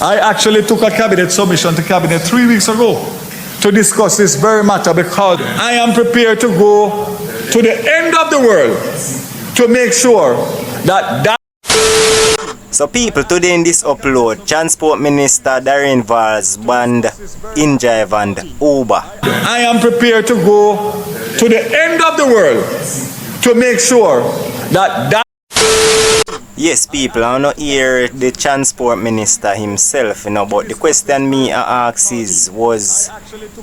I actually took a cabinet submission to cabinet 3 weeks ago to discuss this very matter because I am prepared to go to the end of the world to make sure that So people, today in this upload, Transport Minister Daryl banned InDrive and Uber. I am prepared to go to the end of the world to make sure that Yes, people, I want to hear the Transport Minister himself, but the question me I ask is, was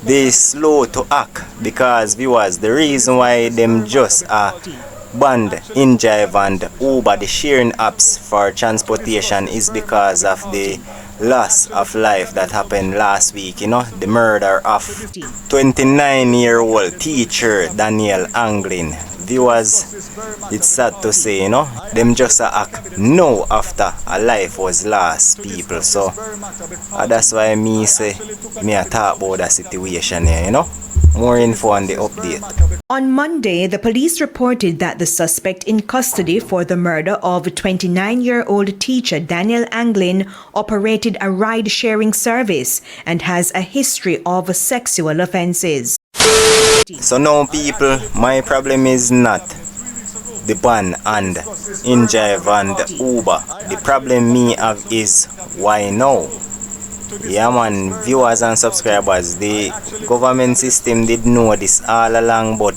they slow to act? Because viewers, the reason why them just banned InDrive and Uber, the sharing apps for transportation, is because of the loss of life that happened last week, the murder of 29-year-old teacher Daniel Anglin. Viewers, it's sad to say, them just act now after a life was lost, people. So that's why me say me talk about the situation here, More info on the update. On Monday, the police reported that the suspect in custody for the murder of 29-year-old teacher Daniel Anglin operated a ride-sharing service and has a history of sexual offenses. So now, people, my problem is not the ban and InDrive and Uber. The problem me have is why now? Yeah man, viewers and subscribers, the government system did know this all along, but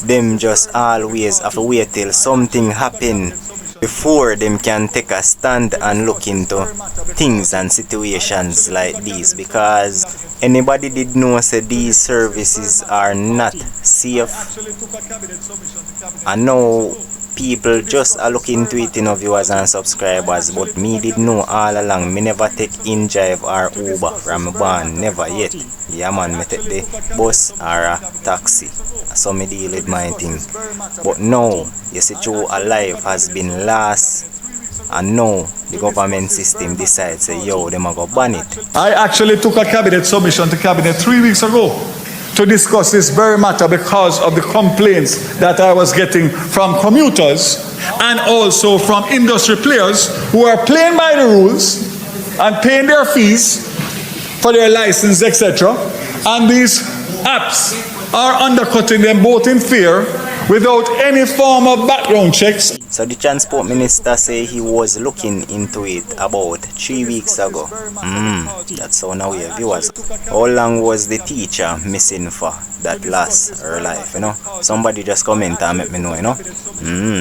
them just always have to wait till something happen before them can take a stand and look into things and situations like these, because anybody did know say these services are not safe. And now people just are looking into it, viewers and subscribers, but me did know all along. Me never take InDrive or Uber from a ban, never yet. Yeah man, me take the bus or a taxi, so me deal with my thing. But now, you see, through a life has been lost, and now the government system decides, say, yo, them are go ban it. I actually took a cabinet submission to cabinet 3 weeks ago to discuss this very matter because of the complaints that I was getting from commuters and also from industry players who are playing by the rules and paying their fees for their license, etc. And these apps are undercutting them both in fear without any form of background checks. So the Transport Minister say he was looking into it about 3 weeks ago. That's how now we are, viewers. How long was the teacher missing for that lost her life, Somebody just comment and let me know,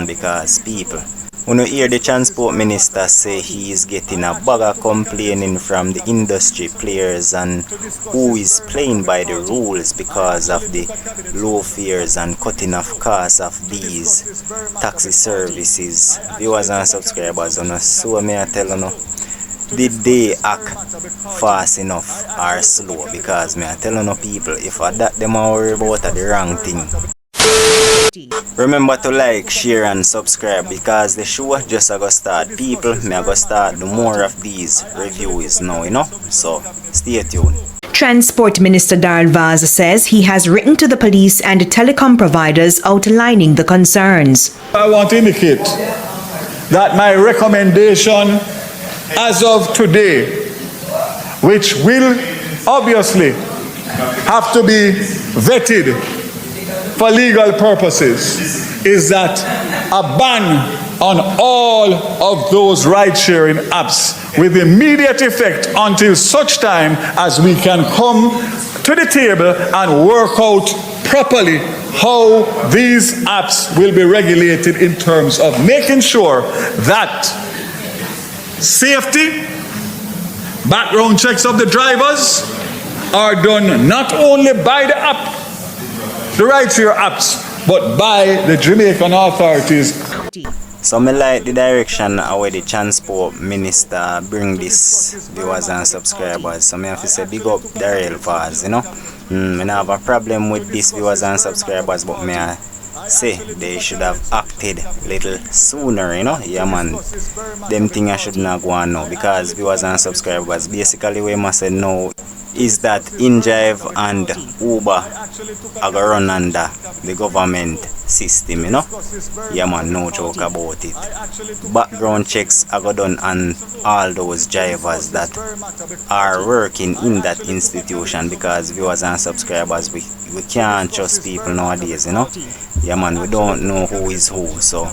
because people, when you hear the Transport Minister say he is getting a bag of complaining from the industry players and who is playing by the rules because of the low fares and cutting off costs of these taxi services. Viewers and subscribers, so may I tell you, did they act fast enough or slow? Because me I tell you people, if I that them are worried about the wrong thing. Remember to like, share and subscribe, because the show just a go start. People, me a go start do more of these reviews now, so stay tuned. Transport Minister Daryl says he has written to the police and telecom providers outlining the concerns. I want to indicate that my recommendation as of today, which will obviously have to be vetted for legal purposes, is that a ban on all of those ride-sharing apps with immediate effect until such time as we can come to the table and work out properly how these apps will be regulated in terms of making sure that safety, background checks of the drivers are done not only by the app, the ride-share apps, but by the Jamaican authorities. So me like the direction where the Transport Minister bring this, viewers and subscribers. So me have to say big up Daryl Vaz, me not have a problem with this, viewers and subscribers, but me say they should have acted little sooner, Yeah man, them thing I should not go on now, because viewers and subscribers, basically we must say no is that InDrive and Uber are going to run under the government system, you know. Yeah man, no joke about it. Background checks are go done on all those drivers that are working in that institution, because viewers and subscribers, we can't trust people nowadays, you know. Yeah man, we don't know who is who, so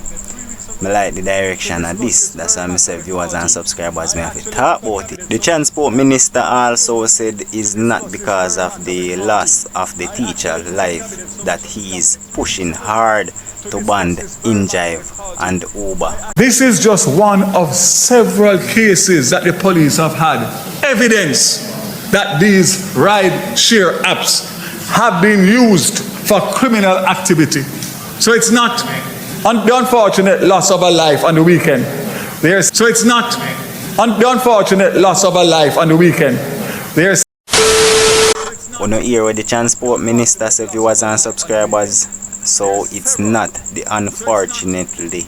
I like the direction of this. That's why I say viewers and subscribers may have to talk about it. The transport minister also said it's not because of the loss of the teacher life that he is pushing hard to ban InDrive and Uber. This is just one of several cases that the police have had evidence that these ride-share apps have been used for criminal activity. So it's not the unfortunate loss of a life on the weekend. So it's not the unfortunate loss of a life on the weekend. When you hear what the transport minister said, viewers and subscribers, so it's not the unfortunately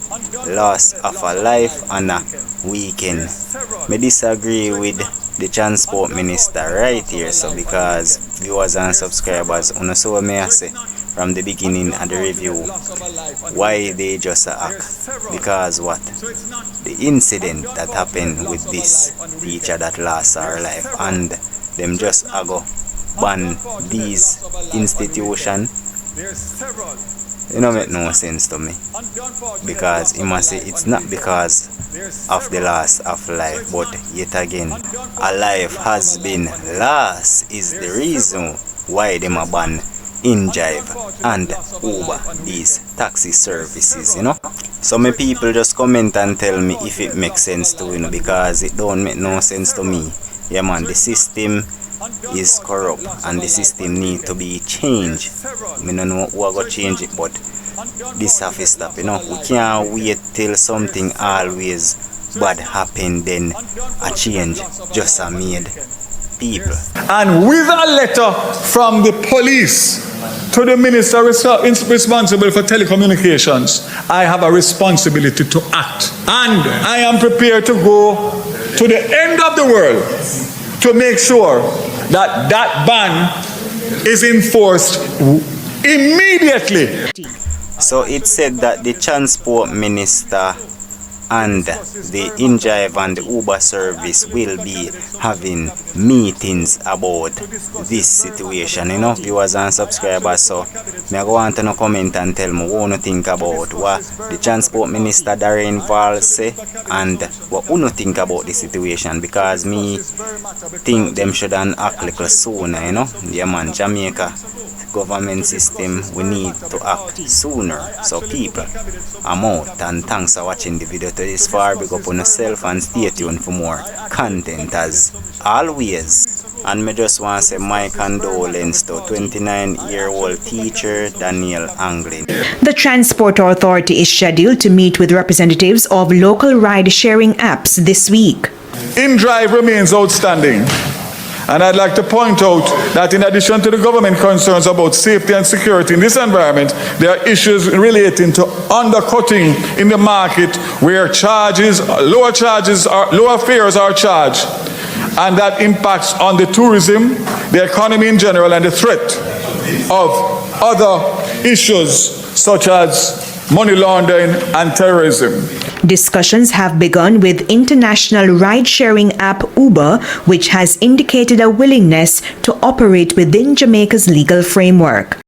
loss of a life on a weekend. I disagree with the transport minister right here, so because viewers and subscribers, on so may I say from the beginning of the review why they just act, because what the incident that happened with this teacher that lost her life, and them just go ban these institutions, it don't make no sense to me, because he must say it's not because of the loss of life, but yet again a life has been lost is the reason why them a ban InDrive and Uber, these taxi services, you know. So many people just comment and tell me if it makes sense to you, know, because it don't make no sense to me. Yeah man, the system is corrupt and the system need to be changed. I don't know who are going to change it, but this have to stop, you know. We can't wait till something always bad happen, then a change just a made people. And with a letter from the police to the minister responsible for telecommunications, I have a responsibility to act. And I am prepared to go to the end of the world to make sure that that ban is enforced immediately. So it said that the transport minister and the InDrive and the Uber service will be having meetings about this situation, you know, viewers and subscribers. So I go on to no comment and tell me what you think about what the transport minister daryl say and what you think about the situation, because me think them should act little sooner, you know. Yeah man, Jamaica government system, we need to act sooner. So people, I'm out, and thanks for watching the video to this far. Big up on yourself and stay tuned for more content as always. And I just want to say my condolence to 29-year-old teacher Daryl Anglin. The Transport Authority is scheduled to meet with representatives of local ride-sharing apps this week. InDrive remains outstanding. And I'd like to point out that in addition to the government concerns about safety and security in this environment, there are issues relating to undercutting in the market where lower fares are charged. And that impacts on the tourism, the economy in general, and the threat of other issues such as money laundering and terrorism. Discussions have begun with international ride-sharing app Uber, which has indicated a willingness to operate within Jamaica's legal framework.